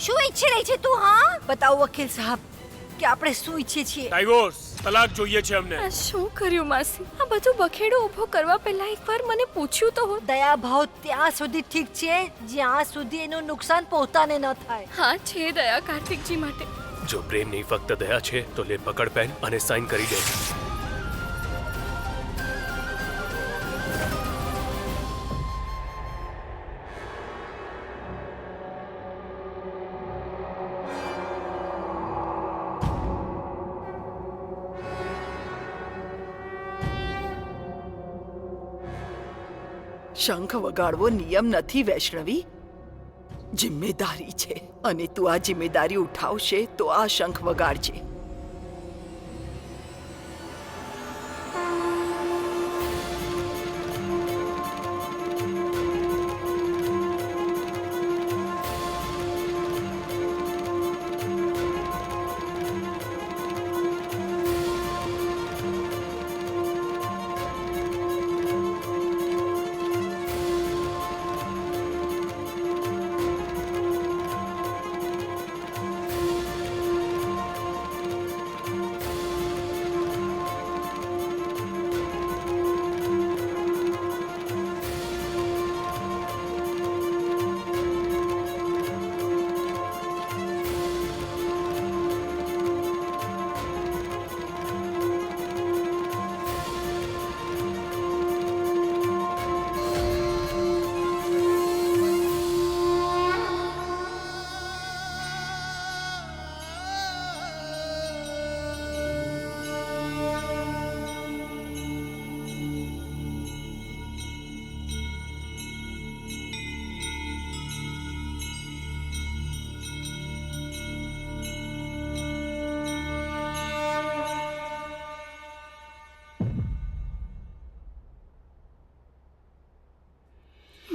શું ઈચ્છી રહી છે તું? હા બતાવો વકીલ સાહેબ કે આપણે શું ઈચ્છીએ છીએ. ડાયવોર્સ, તલાક જોઈએ છે અમને. આ શું કર્યું માસી? આ બધું બખેડો ઊભો કરવા પહેલા એકવાર મને પૂછ્યું તો હોત. દયા ભાવ ત્યાં સુધી ઠીક છે જ્યાં સુધી એનું નુકસાન પોતાને ન થાય. હા છે દયા કાર્તિકજી માટે. જો પ્રેમ નહીં ફક્ત દયા છે તો લે પકડ પેન અને સાઇન કરી દે. શંખ વગાડવો નિયમ નથી વૈષ્ણવી, જિમ્મેદારી છે અને તું આ જિમ્મેદારી ઉઠાવશે તો આ શંખ વગાડજે.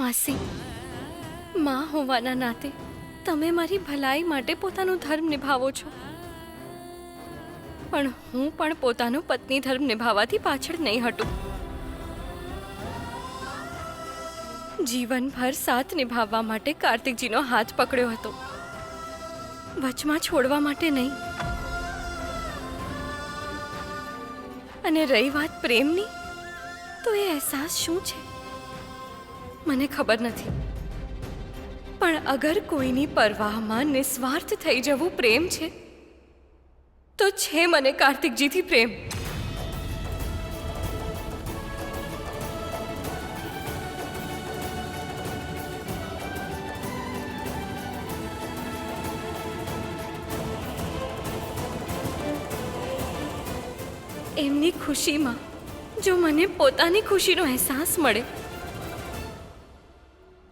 માસી, માં હોવાના નાતે તમે મારી ભલાઈ માટે પોતાનો ધર્મ નિભાવો છો, પણ હું પણ પોતાનો પત્ની ધર્મ નિભાવવાથી પાછળ નહીં હટું. જીવનભર સાથ નિભાવવા માટે કાર્તિકજીનો હાથ પકડ્યો હતો, વચમાં છોડવા માટે નહીં. અને રહી વાત પ્રેમની, તો એ અહેસાસ શું છે મને ખબર નથી, પણ અગર કોઈની પરવાહમાં નિસ્વાર્થ થઈ જવું પ્રેમ છે તો છે મને કાર્તિકજીથી પ્રેમ. એમની ખુશીમાં જો મને પોતાની ખુશીનો અહેસાસ મળે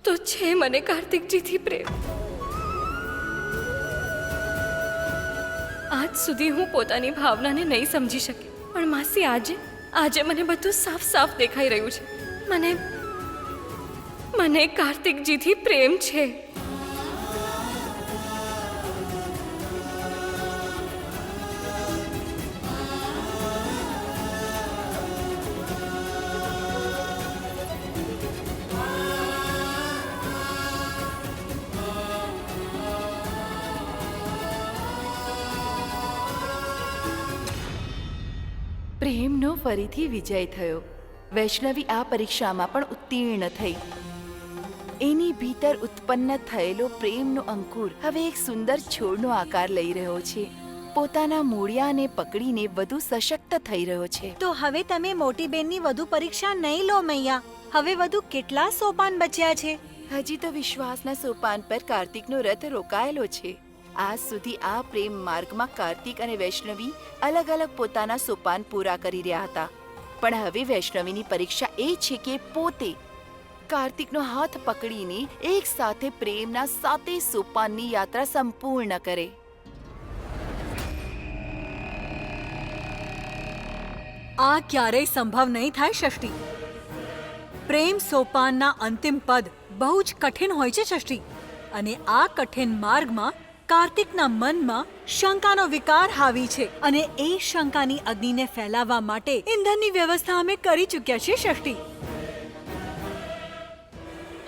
તો છે મને કાર્તિકજીથી પ્રેમ. આજ સુધી હું પોતાની ભાવનાને નહીં સમજી શકી, પણ માસી આજે મને બધું સાફ સાફ દેખાઈ રહ્યું છે. મને કાર્તિકજીથી પ્રેમ છે. પ્રેમનો ફરીથી વિજય થયો. વૈષ્ણવી આ પરીક્ષામાં પણ ઉત્તીર્ણ થઈ. એની ભીતર ઉત્પન્ન થયેલો પ્રેમનો અંકુર હવે એક સુંદર છોડનો આકાર લઈ રહ્યો છે. પોતાના મૂળિયાને પકડીને વધુ સશક્ત થઈ રહ્યો છે. તો હવે તમે મોટી બેનની વધુ પરીક્ષા નહીં લો મૈયા. હવે વધુ કેટલા સોપાન બચ્યા છે? હજી તો વિશ્વાસના સોપાન પર કાર્તિકનો રથ રોકાયેલો છે. આજ સુધી આ પ્રેમ માર્ગમાં કાર્તિક અને વૈષ્ણવી અલગ અલગ પોતાના સોપાન પૂરા કરી રહ્યા હતા, પણ હવે વૈષ્ણવીની પરીક્ષા એ છે કે પોતે કાર્તિકનો હાથ પકડીને એક સાથે પ્રેમના 7 સોપાનની યાત્રા સંપૂર્ણ કરે. આ ક્યારેય સંભવ નહીં થાય ષષ્ઠી. પ્રેમ સોપાનના અંતિમ પદ બહુ જ કઠિન હોય છે ષષ્ઠી, અને આ કઠિન માર્ગમાં કાર્તિકના મનમાં શંકાનો વિકાર હાવી છે, અને એ શંકાની અગ્નિને ફેલાવવા માટે ઇંધણની વ્યવસ્થા અમે કરી ચૂક્યા છીએ ષષ્ઠી.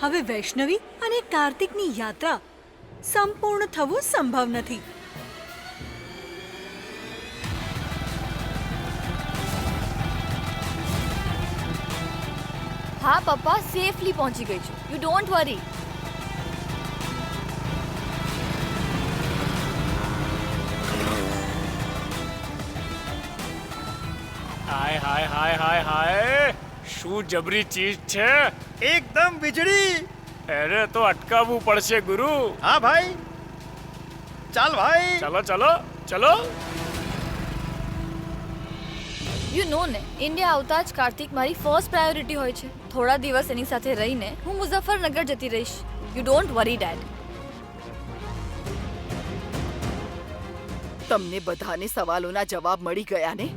હવે વૈષ્ણવી અને કાર્તિકની યાત્રા સંપૂર્ણ થવું સંભવ નથી. હા પપ્પા, સેફલી પહોંચી ગઈ છું. યુ ડોન્ટ વરી. હાય હાય હાય હાય હાય, શું જબરી ચીજ છે. એકદમ વીજળી. અરે તો અટકાવવું પડશે ગુરુ. હા ભાઈ, ચાલ ભાઈ. ચલો ચલો ચલો. યુ નો ને, ઇન્ડિયા આવતા જ કાર્તિક મારી ફર્સ્ટ પ્રાયોરિટી હોય છે. થોડા દિવસ એની સાથે રહીને હું મુઝફ્ફરનગર જતી રહીશ. You don't worry dad. તમને બધાને સવાલોના જવાબ મળી ગયા ને?